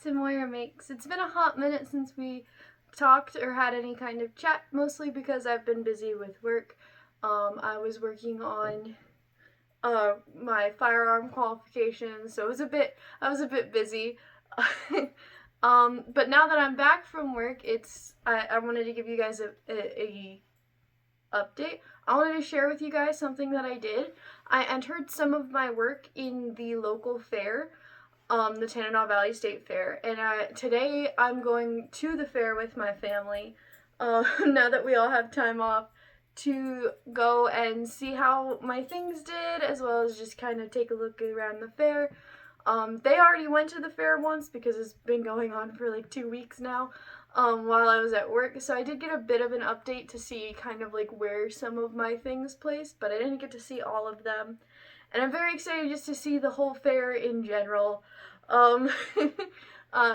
to Moira Makes. It's been a hot minute since we talked or had any kind of chat, mostly because I've been busy with work. I was working on my firearm qualifications, so I was a bit busy. But now that I'm back from work, I wanted to give you guys a update. I wanted to share with you guys something that I did. I entered some of my work in the local fair, the Tanana Valley State Fair, and today I'm going to the fair with my family, now that we all have time off, to go and see how my things did, as well as just kind of take a look around the fair. They already went to the fair once because it's been going on for like 2 weeks now, while I was at work, so I did get a bit of an update to see kind of like where some of my things placed, but I didn't get to see all of them, and I'm very excited just to see the whole fair in general.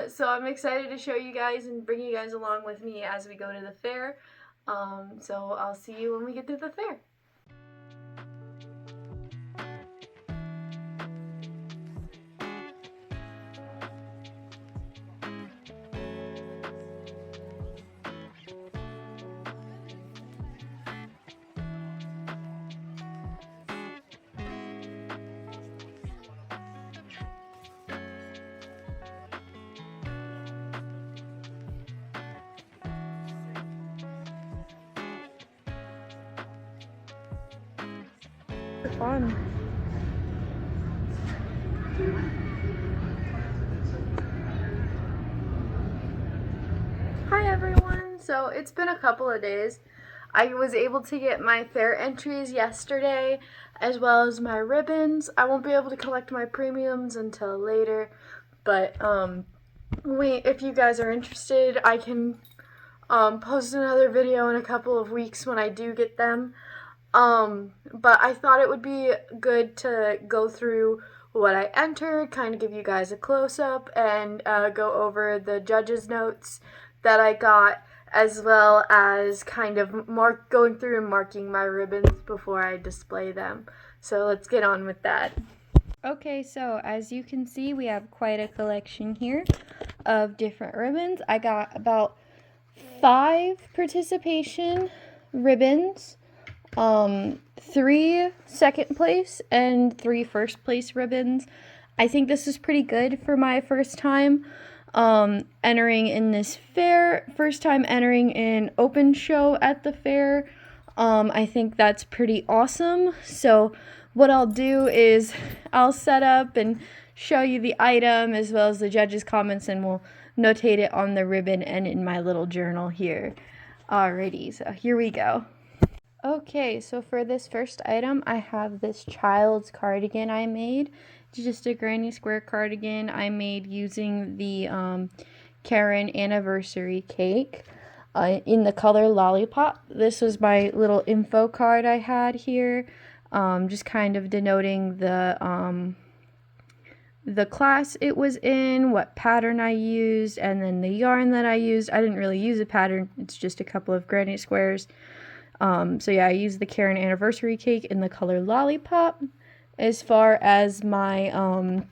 So I'm excited to show you guys and bring you guys along with me as we go to the fair. So I'll see you when we get to the fair. Fun. Hi everyone! So it's been a couple of days. I was able to get my fair entries yesterday, as well as my ribbons. I won't be able to collect my premiums until later, but if you guys are interested, I can post another video in a couple of weeks when I do get them. But I thought it would be good to go through what I entered, kind of give you guys a close-up, and go over the judges' notes that I got, as well as kind of going through and marking my ribbons before I display them. So let's get on with that. Okay, so as you can see, we have quite a collection here of different ribbons. I got about 5 participation ribbons, 3 second place and 3 first place ribbons. I think this is pretty good for my first time entering in this fair, first time entering an open show at the fair. I think that's pretty awesome. So what I'll do is I'll set up and show you the item as well as the judges' comments, and we'll notate it on the ribbon and in my little journal here. Alrighty, so here we go. Okay, so for this first item, I have this child's cardigan I made. It's just a granny square cardigan I made using the Karen anniversary cake in the color Lollipop. This was my little info card I had here, just kind of denoting the class it was in, what pattern I used, and then the yarn that I used. I didn't really use a pattern, it's just a couple of granny squares. So yeah, I used the Karen anniversary cake in the color Lollipop. As far as my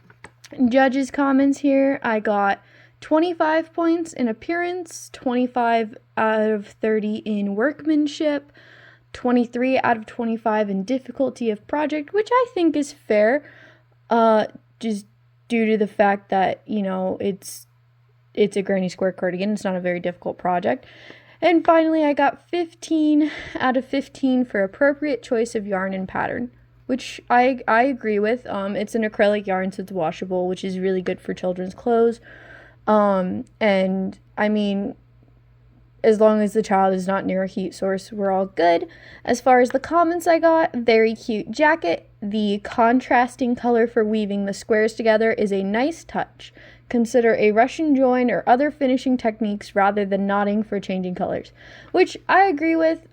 judges' comments here, I got 25 points in appearance, 25 out of 30 in workmanship, 23 out of 25 in difficulty of project, which I think is fair, just due to the fact that, you know, it's a granny square cardigan. It's not a very difficult project. And finally, I got 15 out of 15 for appropriate choice of yarn and pattern, which I agree with. It's an acrylic yarn, so it's washable, which is really good for children's clothes. And I mean, as long as the child is not near a heat source, we're all good. As far as the comments I got, very cute jacket. The contrasting color for weaving the squares together is a nice touch. Consider a Russian join or other finishing techniques rather than knotting for changing colors, which I agree with.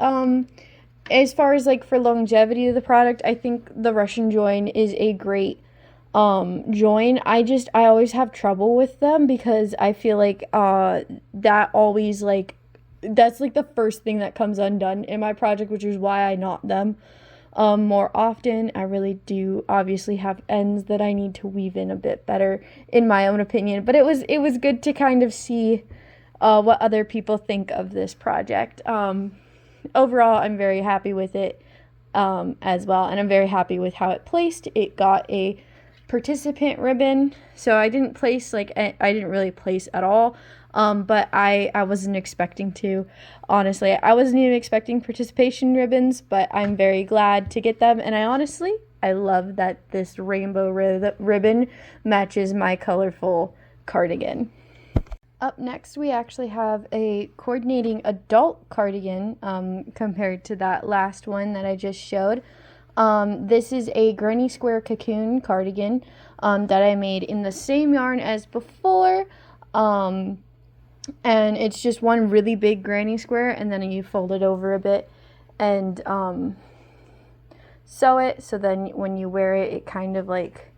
As far as like for longevity of the product, I think the Russian join is a great join. I always have trouble with them because I feel like that always like that's like the first thing that comes undone in my project, which is why I knot them. more often. I really do obviously have ends that I need to weave in a bit better, in my own opinion, but it was good to kind of see what other people think of this project. Overall, I'm very happy with it as well, and I'm very happy with how it placed. It got a participant ribbon, so I didn't really place at all, but I wasn't expecting to. Honestly, I wasn't even expecting participation ribbons, but I'm very glad to get them, and I love that this rainbow ribbon matches my colorful cardigan. Up next, we actually have a coordinating adult cardigan compared to that last one that I just showed. This is a granny square cocoon cardigan that I made in the same yarn as before. And it's just one really big granny square, and then you fold it over a bit and sew it. So then when you wear it, it's kind of like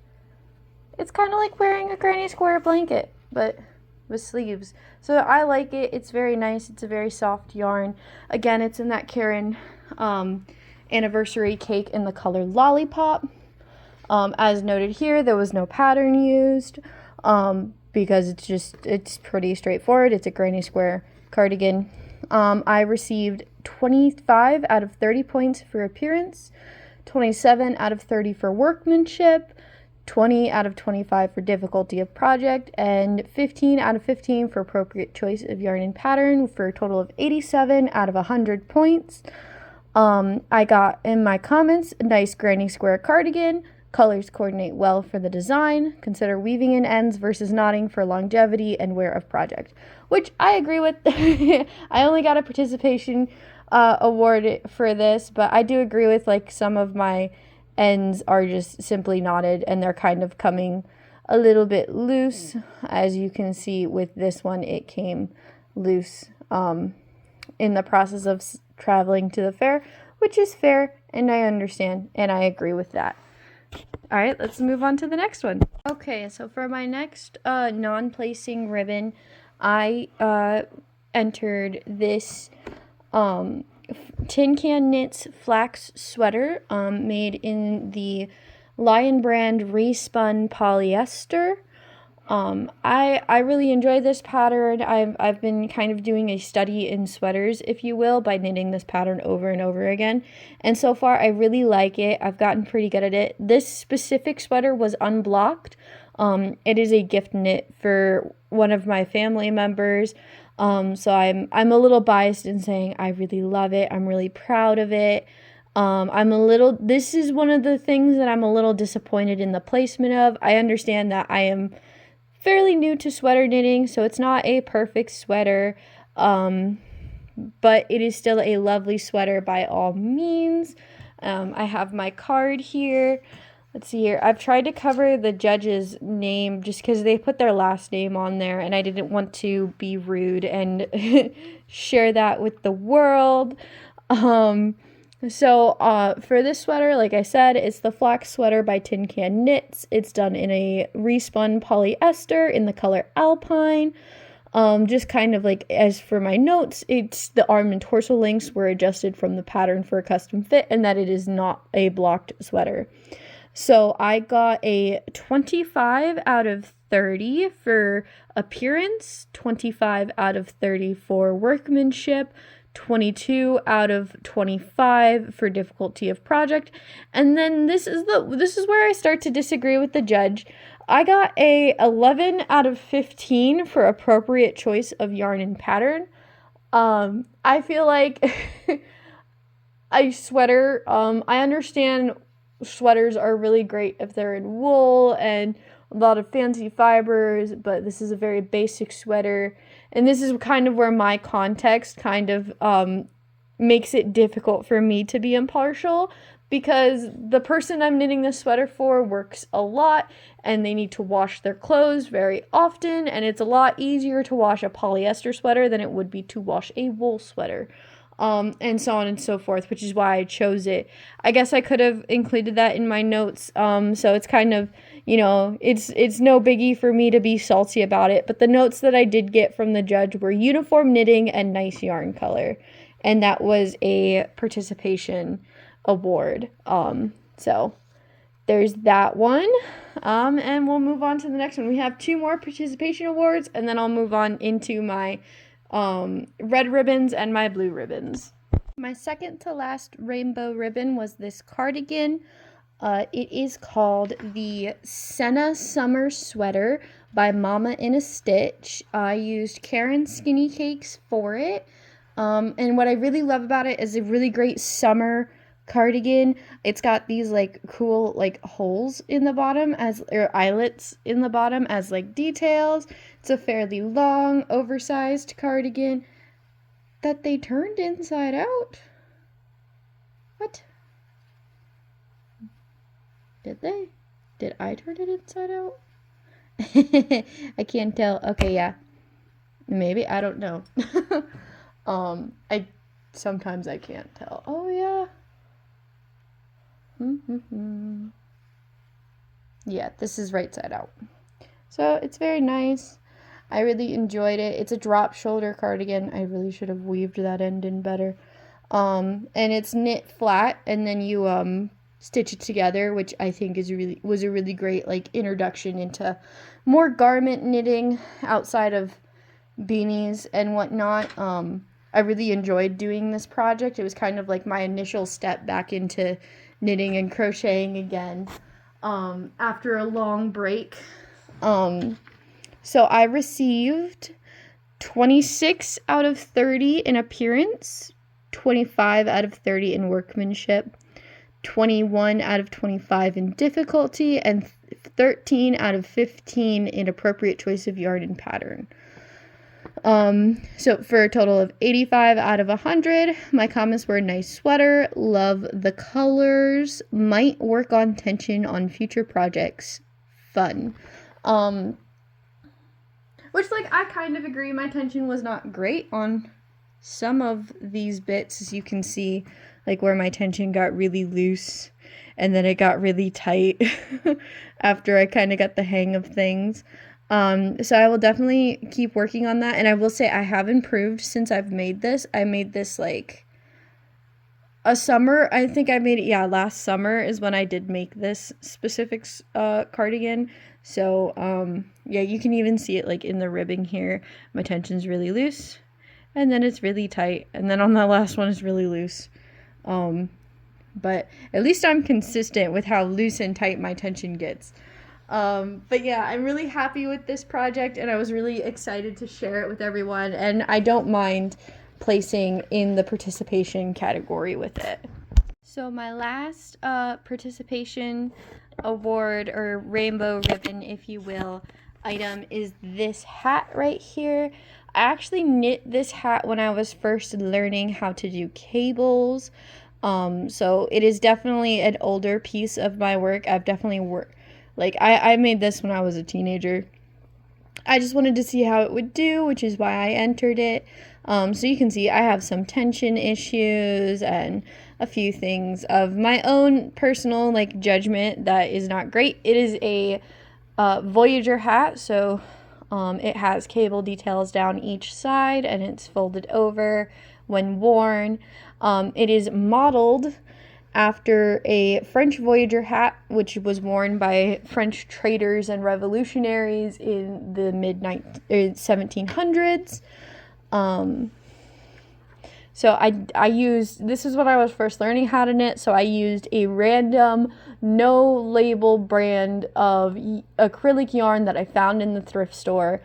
wearing a granny square blanket, but with sleeves. So I like it. It's very nice. It's a very soft yarn. Again, it's in that Karen anniversary cake in the color Lollipop. As noted here, there was no pattern used because it's pretty straightforward. It's a granny square cardigan. I received 25 out of 30 points for appearance, 27 out of 30 for workmanship, 20 out of 25 for difficulty of project, and 15 out of 15 for appropriate choice of yarn and pattern, for a total of 87 out of 100 points. I got in my comments, a nice granny square cardigan. Colors coordinate well for the design. Consider weaving in ends versus knotting for longevity and wear of project, which I agree with. I only got a participation award for this, but I do agree with some of my ends are just simply knotted and they're kind of coming a little bit loose. As you can see with this one, it came loose in the process of traveling to the fair, which is fair, and I understand and I agree with that. All right, let's move on to the next one. Okay, so for my next non-placing ribbon, I entered this Tin Can Knits flax sweater made in the Lion brand respun polyester. I really enjoy this pattern. I've been kind of doing a study in sweaters, if you will, by knitting this pattern over and over again. And so far, I really like it. I've gotten pretty good at it. This specific sweater was unblocked. It is a gift knit for one of my family members. So I'm a little biased in saying I really love it. I'm really proud of it. This is one of the things that I'm a little disappointed in the placement of. I understand that I am fairly new to sweater knitting, so it's not a perfect sweater, but it is still a lovely sweater by all means. I have my card here. Let's see here. I've tried to cover the judge's name just because they put their last name on there, and I didn't want to be rude and share that with the world. So for this sweater, like I said, it's the flax sweater by Tin Can Knits. It's done in a respun polyester in the color Alpine. Just kind of as for my notes, it's the arm and torso lengths were adjusted from the pattern for a custom fit, and that it is not a blocked sweater. So I got a 25 out of 30 for appearance, 25 out of 30 for workmanship, 22 out of 25 for difficulty of project. And then this is where I start to disagree with the judge. I got a 11 out of 15 for appropriate choice of yarn and pattern. I feel like a sweater, I understand sweaters are really great if they're in wool and a lot of fancy fibers, but this is a very basic sweater, and this is kind of where my context kind of makes it difficult for me to be impartial, because the person I'm knitting this sweater for works a lot and they need to wash their clothes very often, and it's a lot easier to wash a polyester sweater than it would be to wash a wool sweater. And so on and so forth, which is why I chose it. I guess I could have included that in my notes, so it's kind of, it's no biggie for me to be salty about it, but the notes that I did get from the judge were uniform knitting and nice yarn color, and that was a participation award. So there's that one. And we'll move on to the next one. We have 2 more participation awards, and then I'll move on into my red ribbons and my blue ribbons. My second to last rainbow ribbon was this cardigan. It is called the Senna Summer Sweater by Mama in a Stitch. I used Karen Skinny Cakes for it. And what I really love about it is a really great summer cardigan. It's got these like cool like holes in the bottom or eyelets in the bottom as like details. It's a fairly long, oversized cardigan that they turned inside out. What? Did they? Did I turn it inside out? I can't tell. Okay, yeah. Maybe, I don't know. Sometimes I can't tell. Oh, yeah. Yeah, this is right side out. So it's very nice. I really enjoyed it. It's a drop shoulder cardigan. I really should have weaved that end in better. And it's knit flat, and then you stitch it together, which I think was a really great like introduction into more garment knitting outside of beanies and whatnot. I really enjoyed doing this project. It was kind of like my initial step back into knitting and crocheting again after a long break. So I received 26 out of 30 in appearance, 25 out of 30 in workmanship, 21 out of 25 in difficulty, and 13 out of 15 in appropriate choice of yarn and pattern. So for a total of 85 out of 100, my comments were nice sweater, love the colors, might work on tension on future projects, fun. Which, like, I kind of agree, my tension was not great on some of these bits, as you can see, like where my tension got really loose and then it got really tight after I kind of got the hang of things. So I will definitely keep working on that. And I will say I have improved since I've made this. I made this like a summer. I think I made it, last summer is when I did make this specific cardigan. So, you can even see it like in the ribbing here. My tension's really loose and then it's really tight. And then on the last one it's really loose. But at least I'm consistent with how loose and tight my tension gets. But yeah, I'm really happy with this project and I was really excited to share it with everyone, and I don't mind placing in the participation category with it. So my last participation award, or rainbow ribbon if you will, item is this hat right here. I actually knit this hat when I was first learning how to do cables. So it is definitely an older piece of my work. I've definitely worked, like, I made this when I was a teenager. I just wanted to see how it would do, which is why I entered it. So you can see I have some tension issues and a few things of my own personal, like, judgment that is not great. It is a Voyager hat, so it has cable details down each side and it's folded over when worn. It is modeled after a French Voyager hat, which was worn by French traders and revolutionaries in the mid-1700s. So I used, this is when I was first learning how to knit, so I used a random, no label brand of acrylic yarn that I found in the thrift store.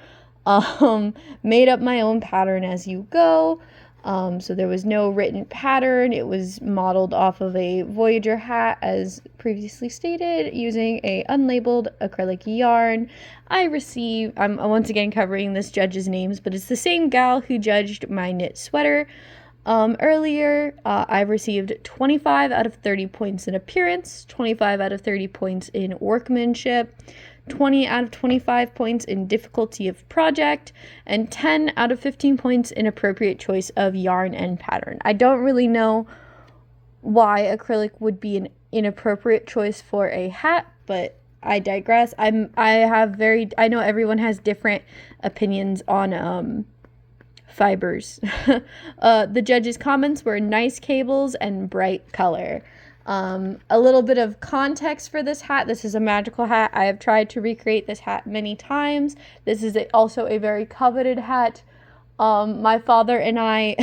Made up my own pattern as you go. So there was no written pattern. It was modeled off of a Voyager hat, as previously stated, using a unlabeled acrylic yarn. I'm once again covering this judge's names, but it's the same gal who judged my knit sweater earlier. I received 25 out of 30 points in appearance, 25 out of 30 points in workmanship, 20 out of 25 points in difficulty of project, and 10 out of 15 points in appropriate choice of yarn and pattern. I don't really know why acrylic would be an inappropriate choice for a hat, but I digress. I know everyone has different opinions on fibers. The judges' comments were nice cables and bright color. A little bit of context for this hat. This is a magical hat. I have tried to recreate this hat many times. This is also a very coveted hat. My father and I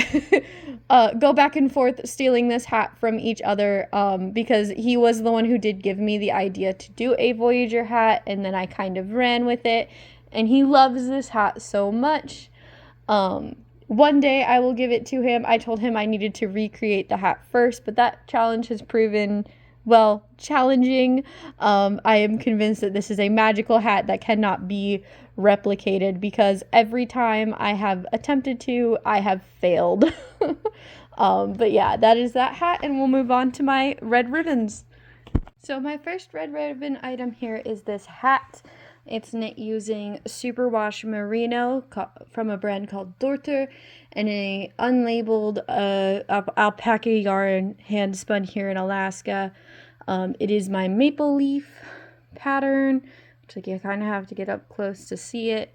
go back and forth stealing this hat from each other because he was the one who did give me the idea to do a Voyager hat, and then I kind of ran with it, and he loves this hat so much. One day I will give it to him. I told him I needed to recreate the hat first, but that challenge has proven, well, challenging. I am convinced that this is a magical hat that cannot be replicated because every time I have attempted to, I have failed. But yeah, that is that hat, and we'll move on to my red ribbons. So my first red ribbon item here is this hat. It's knit using superwash merino from a brand called Dorter and a unlabeled alpaca yarn hand spun here in Alaska. It is my maple leaf pattern, which you kind of have to get up close to see it,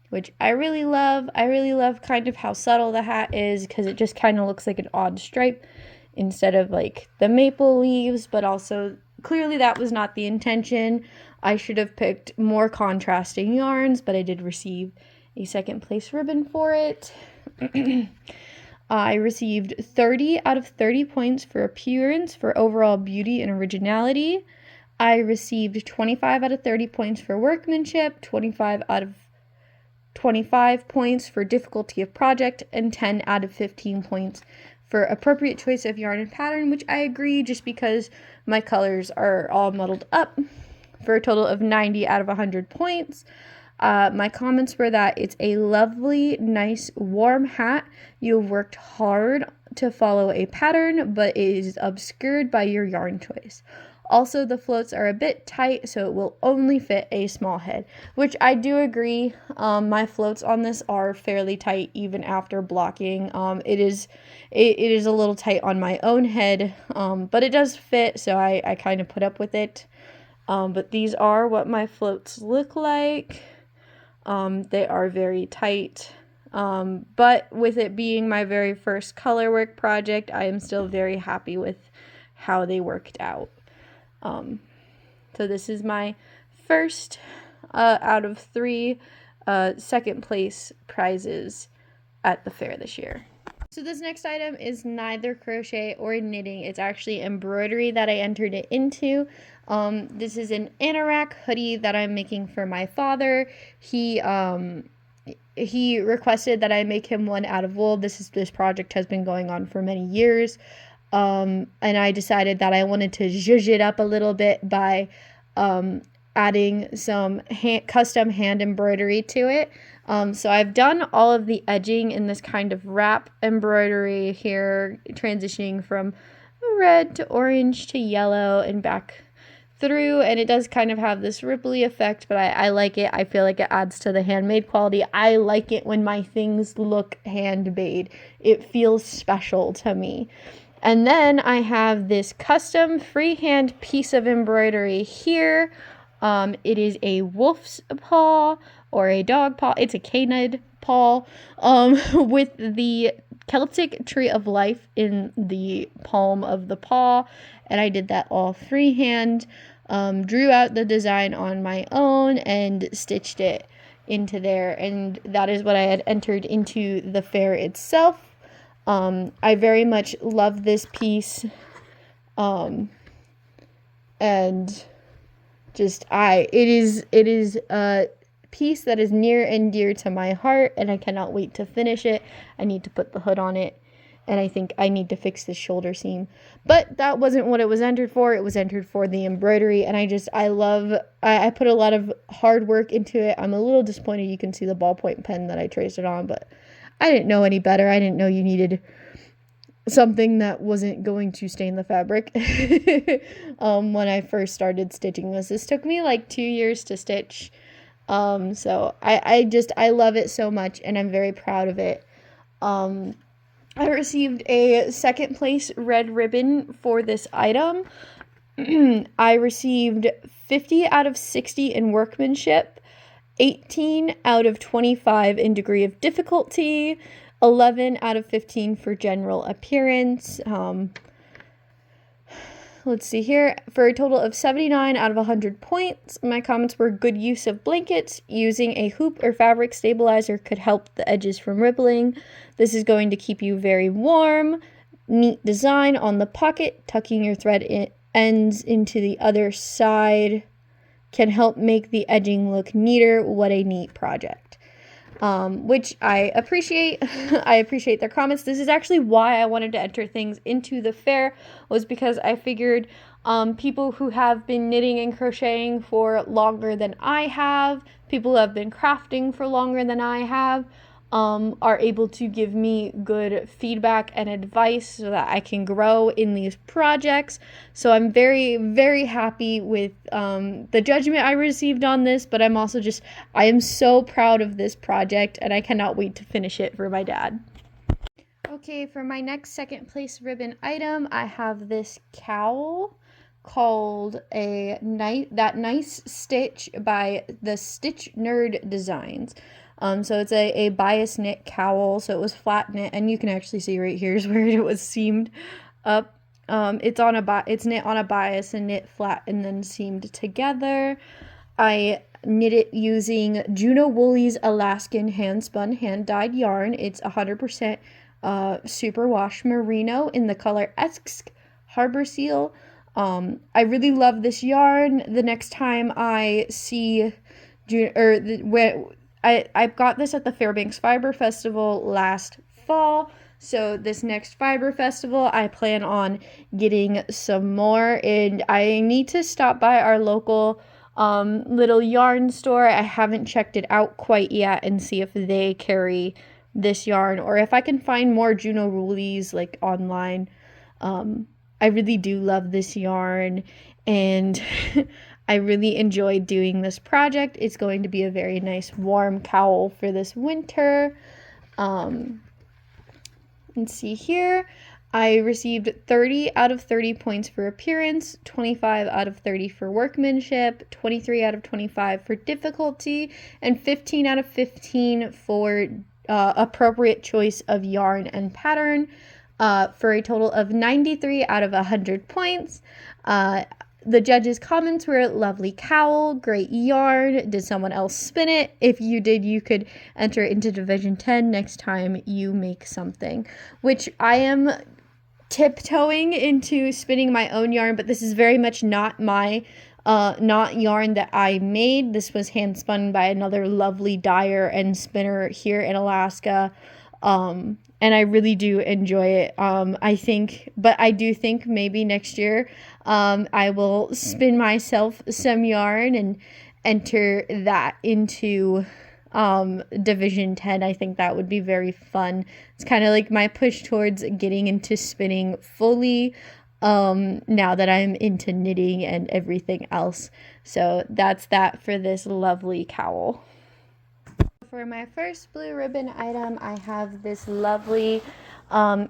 which I really love. I really love kind of how subtle the hat is because it just kind of looks like an odd stripe instead of like the maple leaves, but also clearly that was not the intention. I should have picked more contrasting yarns, but I did receive a second place ribbon for it. I received 30 out of 30 points for appearance, for overall beauty and originality. I received 25 out of 30 points for workmanship, 25 out of 25 points for difficulty of project, and 10 out of 15 points for appropriate choice of yarn and pattern, which I agree just because my colors are all muddled up, for a total of 90 out of 100 points. My comments were that it's a lovely, nice, warm hat. You've worked hard to follow a pattern, but it is obscured by your yarn choice. Also, the floats are a bit tight, so it will only fit a small head, which I do agree. My floats on this are fairly tight even after blocking. It is a little tight on my own head, but it does fit, so I kind of put up with it. But these are what my floats look like. They are very tight, but with it being my very first color work project, I am still very happy with how they worked out. So this is my first out of 3 second place prizes at the fair this year. So this next item is neither crochet or knitting. It's actually embroidery that I entered it into. This is an anorak hoodie that I'm making for my father. He requested that I make him one out of wool. This project has been going on for many years. And I decided that I wanted to zhuzh it up a little bit by adding some custom hand embroidery to it. So I've done all of the edging in this kind of wrap embroidery here, transitioning from red to orange to yellow and back through, and it does kind of have this ripply effect, but I like it. I feel like it adds to the handmade quality. I like it when my things look handmade. It feels special to me. And then I have this custom freehand piece of embroidery here. It is a wolf's paw or a dog paw. It's a canid paw with the Celtic tree of life in the palm of the paw. And I did that all freehand. Drew out the design on my own and stitched it into there. And that is what I had entered into the fair itself. I very much love this piece, and just it is a piece that is near and dear to my heart, and I cannot wait to finish it. I need to put the hood on it, and I think I need to fix the shoulder seam, but that wasn't what it was entered for. It was entered for the embroidery, and I put a lot of hard work into it. I'm a little disappointed you can see the ballpoint pen that I traced it on, but I didn't know any better. I didn't know you needed something that wasn't going to stain the fabric. When I first started stitching this took me like 2 years to stitch. So I love it so much, and I'm very proud of it. I received a second place red ribbon for this item. I received 50 out of 60 in workmanship, 18 out of 25 in degree of difficulty, 11 out of 15 for general appearance. let's see here, for a total of 79 out of 100 points. My comments were good use of blankets. Using a hoop or fabric stabilizer could help the edges from rippling. This is going to keep you very warm. Neat design on the pocket. Tucking your thread ends into the other side can help make the edging look neater. What a neat project. Which I appreciate. I appreciate their comments. This is actually why I wanted to enter things into the fair, was because I figured people who have been knitting and crocheting for longer than I have, people who have been crafting for longer than I have, are able to give me good feedback and advice so that I can grow in these projects. So I'm very, very happy with the judgment I received on this, but I'm also I am so proud of this project and I cannot wait to finish it for my dad. Okay, for my next second place ribbon item, I have this cowl called That Nice Stitch by the Stitch Nerd Designs. So it's a bias knit cowl, so it was flat knit, and you can actually see right here is where it was seamed up. It's knit on a bias and knit flat and then seamed together. I knit it using Juno Woolly's Alaskan hand-spun, hand-dyed yarn. It's 100% superwash merino in the color Esk Harbor Seal. I really love this yarn. The next time I see I got this at the Fairbanks Fiber Festival last fall, so this next Fiber Festival I plan on getting some more, and I need to stop by our local little yarn store. I haven't checked it out quite yet and see if they carry this yarn or if I can find more Juno Woollies like online. I really do love this yarn, and I really enjoyed doing this project. It's going to be a very nice warm cowl for this winter. Let's see here. I received 30 out of 30 points for appearance, 25 out of 30 for workmanship, 23 out of 25 for difficulty, and 15 out of 15 for appropriate choice of yarn and pattern, for a total of 93 out of 100 points. The judges' comments were lovely cowl, great yarn. Did someone else spin it? If you did, you could enter into Division 10 next time you make something, which I am tiptoeing into spinning my own yarn, but this is very much not my not yarn that I made. This was hand spun by another lovely dyer and spinner here in Alaska. And I really do enjoy it. I do think maybe next year, I will spin myself some yarn and enter that into, Division 10. I think that would be very fun. It's kind of like my push towards getting into spinning fully, now that I'm into knitting and everything else. So that's that for this lovely cowl. For my first blue ribbon item, I have this lovely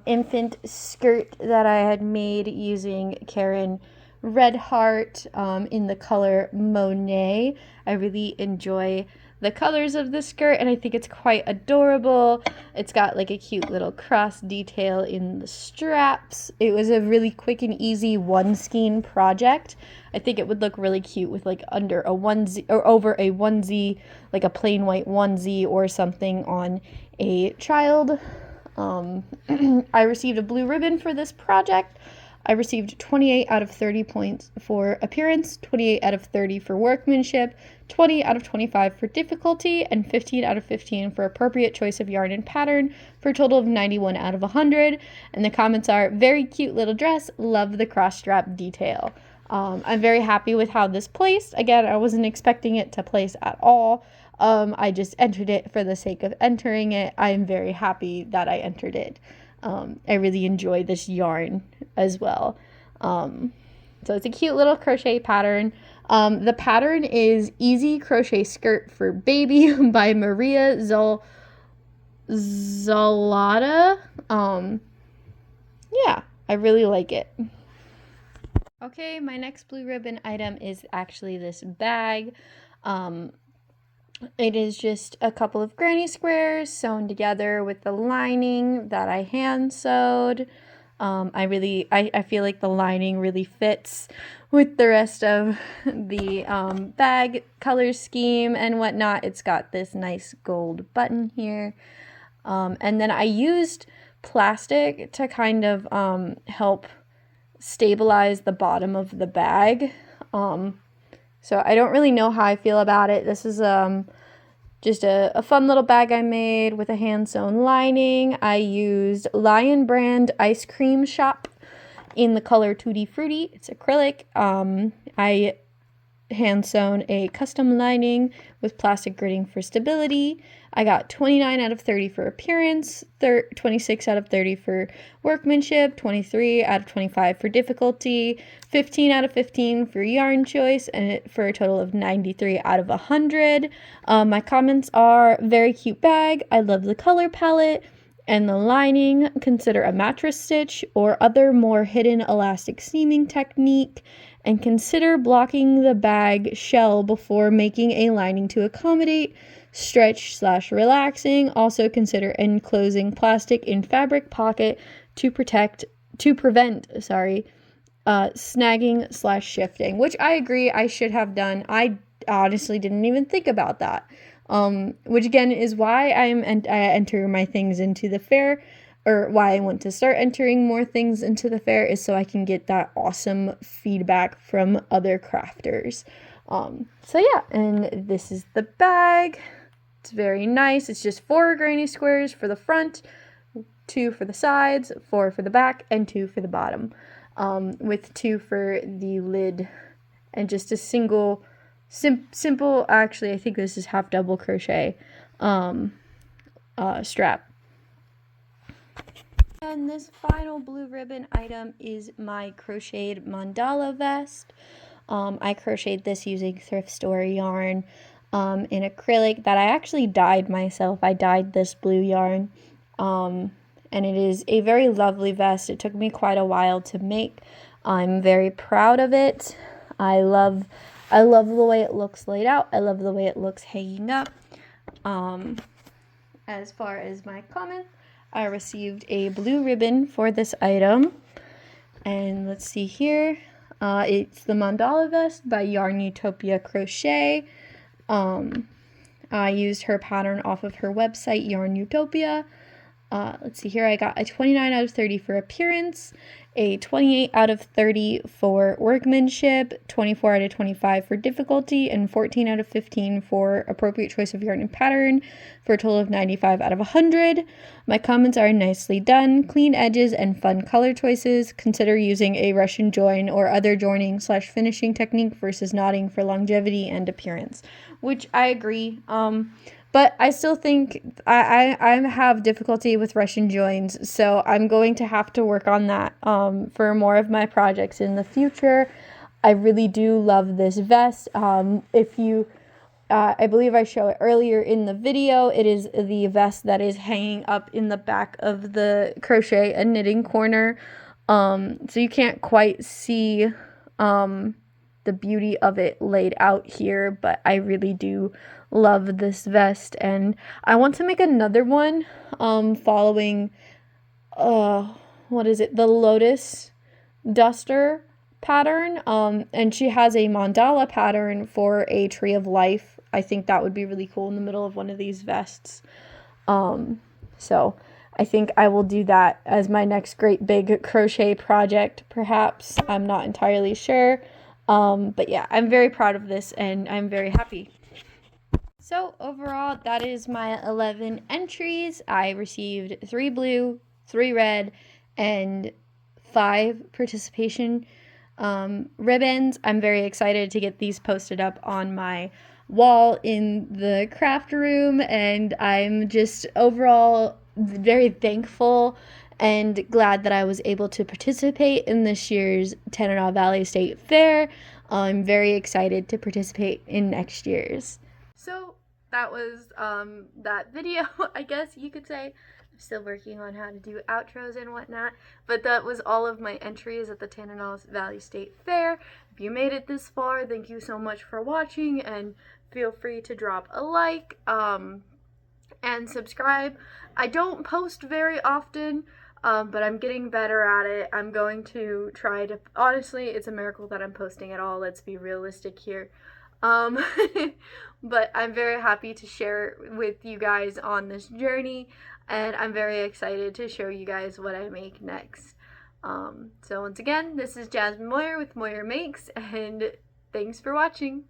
infant skirt that I had made using Karen Redheart in the color Monet. I really enjoy the colors of the skirt, and I think it's quite adorable. It's got like a cute little cross detail in the straps. It was a really quick and easy one skein project. I think it would look really cute with like under a onesie or over a onesie, like a plain white onesie or something on a child. I received a blue ribbon for this project. I received 28 out of 30 points for appearance, 28 out of 30 for workmanship, 20 out of 25 for difficulty, and 15 out of 15 for appropriate choice of yarn and pattern, for a total of 91 out of 100. And the comments are, very cute little dress, love the cross strap detail. I'm very happy with how this placed. Again, I wasn't expecting it to place at all. I just entered it for the sake of entering it. I'm very happy that I entered it. I really enjoy this yarn as well. So it's a cute little crochet pattern. The pattern is Easy Crochet Skirt for Baby by Maria Zalata. Yeah, I really like it. Okay, my next blue ribbon item is actually this bag. It is just a couple of granny squares sewn together with the lining that I hand sewed. I feel like the lining really fits with the rest of the bag color scheme and whatnot. It's got this nice gold button here. And then I used plastic to kind of help stabilize the bottom of the bag. So I don't really know how I feel about it. This is just a fun little bag I made with a hand-sewn lining. I used Lion Brand Ice Cream Shop in the color Tutti Frutti. It's acrylic. I hand-sewn a custom lining with plastic gridding for stability. I got 29 out of 30 for appearance, 26 out of 30 for workmanship, 23 out of 25 for difficulty, 15 out of 15 for yarn choice, and for a total of 93 out of 100. My comments are, very cute bag, I love the color palette and the lining, consider a mattress stitch or other more hidden elastic seaming technique, and consider blocking the bag shell before making a lining to accommodate stretch/relaxing. Also consider enclosing plastic in fabric pocket to prevent snagging/shifting, which I agree I should have done. I honestly didn't even think about that. Which again is why I enter my things into the fair, or why I want to start entering more things into the fair, is so I can get that awesome feedback from other crafters. So yeah, and this is the bag. It's very nice. It's just 4 granny squares for the front, 2 for the sides, 4 for the back, and 2 for the bottom, with 2 for the lid, and just a single simple, actually I think this is half double crochet strap. And this final blue ribbon item is my crocheted mandala vest. I crocheted this using thrift store yarn in acrylic that I actually dyed myself. I dyed this blue yarn, and it is a very lovely vest. It took me quite a while to make. I'm very proud of it. I love the way it looks laid out. I love the way it looks hanging up. As far as my comment, I received a blue ribbon for this item. And let's see here. It's the Mandala Vest by Yarn Utopia Crochet. I used her pattern off of her website, Yarn Utopia. Let's see here. I got a 29 out of 30 for appearance, a 28 out of 30 for workmanship, 24 out of 25 for difficulty, and 14 out of 15 for appropriate choice of yarn and pattern, for a total of 95 out of 100. My comments are nicely done, clean edges, and fun color choices. Consider using a Russian join or other joining/finishing technique versus knotting for longevity and appearance, which I agree. But I still think I have difficulty with Russian joins, so I'm going to have to work on that for more of my projects in the future. I really do love this vest. If you, I believe I show it earlier in the video, it is the vest that is hanging up in the back of the crochet and knitting corner. So you can't quite see the beauty of it laid out here, but I really do love this vest, and I want to make another one following what is it, the Lotus Duster pattern, and she has a mandala pattern for a tree of life. I think that would be really cool in the middle of one of these vests. So I think I will do that as my next great big crochet project, perhaps. I'm not entirely sure. But yeah, I'm very proud of this and I'm very happy. So overall, that is my 11 entries. I received 3 blue, 3 red, and 5 participation ribbons. I'm very excited to get these posted up on my wall in the craft room, and I'm just overall very thankful and glad that I was able to participate in this year's Tanana Valley State Fair. I'm very excited to participate in next year's. So that was that video, I guess you could say. I'm still working on how to do outros and whatnot, but that was all of my entries at the Tanana Valley State Fair. If you made it this far, thank you so much for watching, and feel free to drop a like and subscribe. I don't post very often. but I'm getting better at it. I'm going to try to, honestly, it's a miracle that I'm posting at all. Let's be realistic here. Um, but I'm very happy to share with you guys on this journey, and I'm very excited to show you guys what I make next. So once again, this is Jasmine Moyer with Moyer Makes, and thanks for watching.